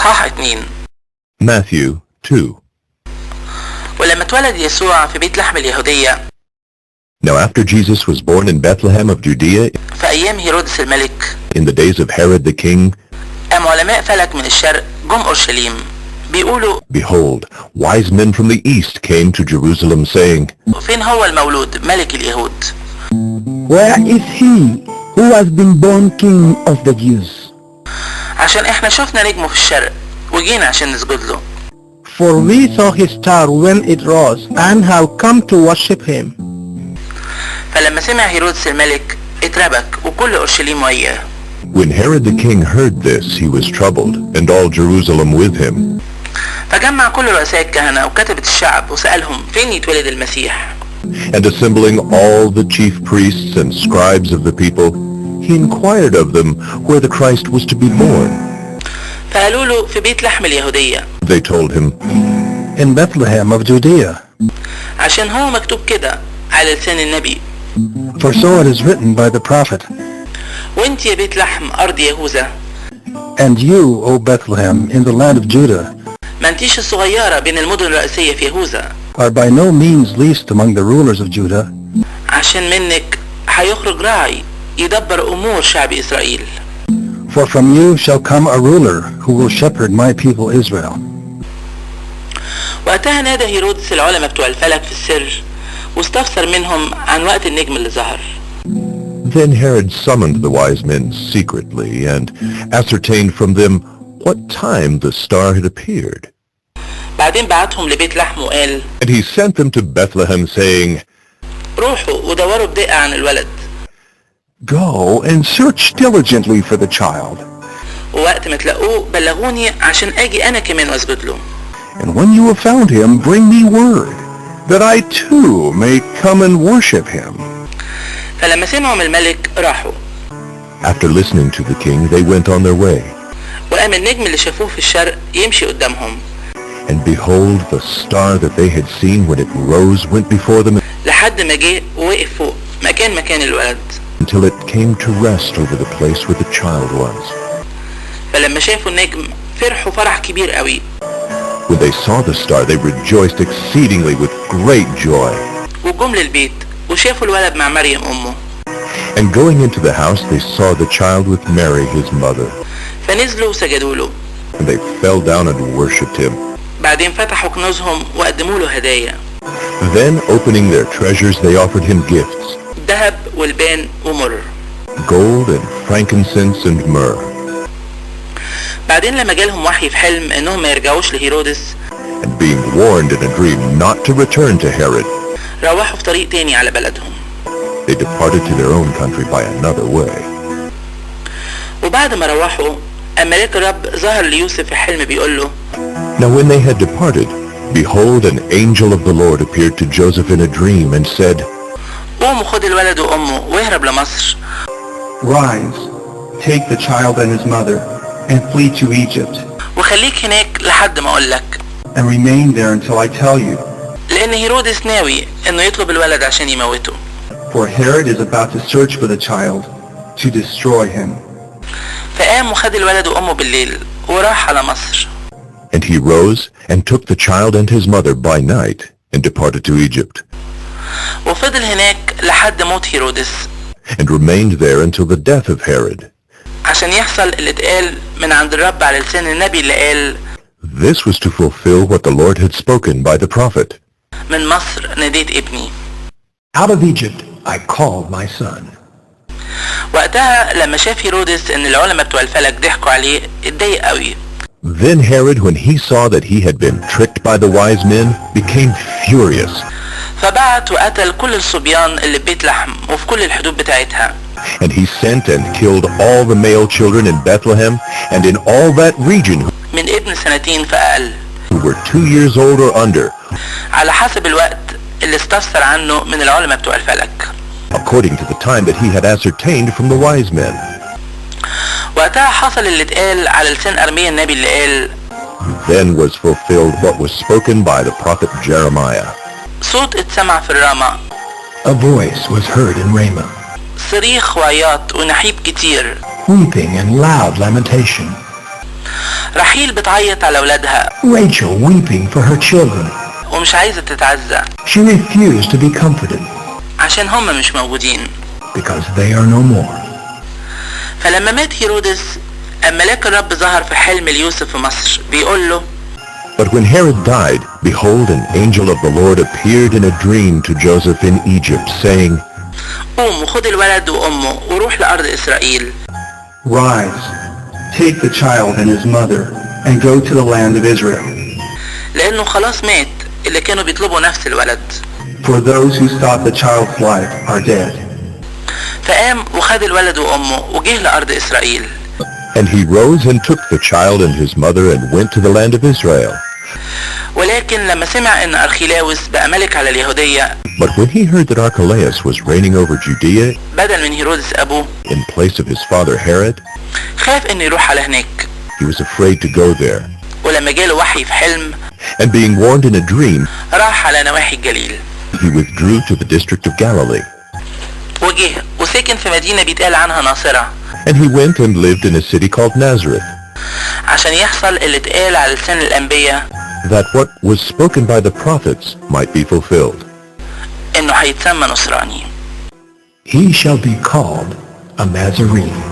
إصحاح 2. Matthew 2. ولما اتولد يسوع في بيت لحم اليهودية Now after Jesus was born in Bethlehem of Judea في أيام هيرودس الملك in the days of Herod the king, قام علماء فلك من الشرق جم أورشليم بيقولوا behold, wise men from the east came to Jerusalem saying, فين هو المولود ملك اليهود؟ Where is he who has been born king of the Jews? عشان احنا شفنا نجمه في الشرق وجينا عشان نسجد له. For we saw his star when it rose and have come to worship him. فلما سمع هيرودس الملك اتربك وكل أورشليم وياه. When Herod the king heard this, he was troubled, and all Jerusalem with him. فجمع كل رؤساء الكهنة وكتبة الشعب وسألهم فين يتولد المسيح. And assembling all the chief priests and scribes of the people, he inquired of them where the Christ was to be born. فقالوا له في بيت لحم اليهودية. They told him, In Bethlehem of Judea. عشان هو مكتوب كده على لسان النبي. For so it is written by the prophet. وانت يا بيت لحم أرض يهوذا. And you, O Bethlehem, in the land of Judah, ما انتيش الصغيرة بين المدن الرئيسية في يهوذا. are by no means least among the rulers of Judah. عشان منك هيخرج راعي يدبر أمور شعب إسرائيل. For from you shall come a ruler who will shepherd my people Israel. وقتها نادى هيرودس العلماء بتوع الفلك في السر واستفسر منهم عن وقت النجم اللي ظهر. Then Herod summoned the wise men secretly and ascertained from them what time the star had appeared. بعدين بعتهم لبيت لحم وقال And he sent them to Bethlehem saying, روحوا ودوروا بدقة عن الولد. Go and search diligently for the child. ووقت ما تلاقوه بلغوني عشان اجي انا كمان واسجد له. And when you have found him, bring me word, that I too may come and worship him. فلما سمعوا من الملك راحوا. After listening to the king, they went on their way. وقام النجم اللي شافوه في الشرق يمشي قدامهم. And behold, the star that they had seen when it rose went before them لحد ما جه ووقف فوق مكان الولد. until it came to rest over the place where the child was. فلما شافوا النجم فرحوا فرح كبير قوي. When they saw the star, they rejoiced exceedingly with great joy. وجم للبيت وشافوا الولد مع مريم أمه. And going into the house, they saw the child with Mary, his mother. فنزلوا وسجدوا له. And they fell down and worshipped him. بعدين فتحوا كنوزهم وقدموا له هدايا. Then, opening their treasures, they offered him gifts, ذهب والبان ومر. gold and frankincense and myrrh. بعدين لما جالهم وحي في حلم انهم ما يرجعوش لهيرودس. And being warned in a dream not to return to Herod, روحوا في طريق تاني على بلدهم. they departed to their own country by another way. وبعد ما روحوا ملاك الرب ظهر ليوسف في حلم بيقول له Now when they had departed, behold, an angel of the Lord appeared to Joseph in a dream and said, قوم خد الولد وامه واهرب لمصر. Rise, take the child and his mother, and flee to Egypt. وخليك هناك لحد ما اقول لك. And remain there until I tell you. لان هيرودس ناوي انه يطلب الولد عشان يموته. For Herod is about to search for the child to destroy him. فقام وخد الولد وامه بالليل وراح على مصر. And he rose and took the child and his mother by night and departed to Egypt. وفضل هناك لحد موت هيرودس. And remained there until the death of Herod. عشان يحصل اللي اتقال من عند الرب على لسان النبي اللي قال This was to fulfill what the Lord had spoken by the prophet. من مصر ناديت ابني. Out of Egypt I called my son. وقتها لما شاف هيرودس ان العلماء بتوع الفلك ضحكوا عليه اتضايق قوي. Then Herod, when he saw that he had been tricked by the wise men, became furious. فبعت وقتل كل الصبيان اللي ببيت لحم وفي كل الحدود بتاعتها. And he sent and killed all the male children in Bethlehem and in all that region من ابن سنتين فأقل. who were 2 years old or under, على حسب الوقت اللي استفسر عنه من العلماء بتوع الفلك. according to the time that he had ascertained from the wise men. وقتها حصل اللي اتقال على لسان أرميا النبي اللي قال Then was fulfilled what was spoken by the prophet Jeremiah. صوت اتسمع في الرامة. A voice was heard in Ramah. صريخ وعياط ونحيب كتير. Weeping and loud lamentation. رحيل بتعيط على ولادها Rachel weeping for her children. ومش عايزة تتعزى She refused to be comforted عشان هم مش موجودين. because they are no more. فلما مات هيرودس ملاك الرب ظهر في حلم ليوسف في مصر بيقول له But when Herod died, behold, an angel of the Lord appeared in a dream to Joseph in Egypt, saying, قوم وخد الولد وأمه وروح لأرض إسرائيل. Rise, take the child and his mother, and go to the land of Israel. لأنه خلاص مات اللي كانوا بيطلبوا نفس الولد. For those who sought the child's life are dead. فقام وخد الولد وأمه وجه لأرض إسرائيل. And he rose and took the child and his mother and went to the land of Israel. ولكن لما سمع إن أرخيلاوس بقى ملك على اليهودية But when he heard that Archelaus was reigning over Judea بدل من هيرودس أبوه in place of his father Herod, خاف إنه يروح على هناك. he was afraid to go there. ولما جاله وحي في حلم And being warned in a dream, راح على نواحي الجليل. he withdrew to the district of Galilee. وجه وسكن في مدينة بيتقال عنها ناصرة And he went and lived in a city called Nazareth, عشان يحصل اللي اتقال على لسان الأنبياء that what was spoken by the prophets might be fulfilled. إنه هيتسمى نصراني. He shall be called a Nazarene.